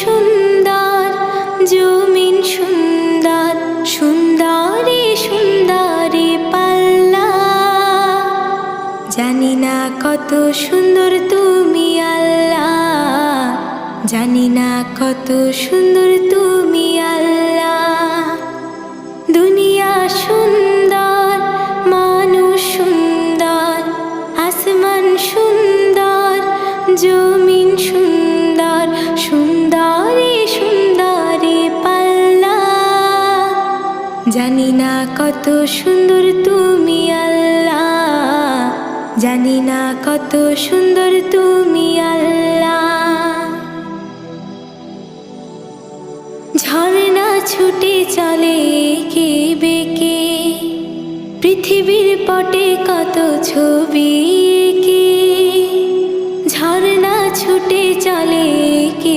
সুন্দর, জমিন সুন্দর, সুন্দরী সুন্দরী পাল্লা। জানি না কত সুন্দর তুমি আল্লাহ, জানি না কত সুন্দর তুমি আল্লাহ। দুনিয়া সুন্দর, মানুষ সুন্দর, আসমান সুন্দর, জমিন সুন্দর, সুন্দরী সুন্দরী পাল্লা। জানি না কত সুন্দর তুমি আল্লাহ, জানি না কত সুন্দর তুমি আল্লাহ। ঝর্ণা ছুটে চলে কে বেঁকে, পৃথিবীর পটে কত ছবি এঁকে। ঝর্ণা ছুটে চলে কে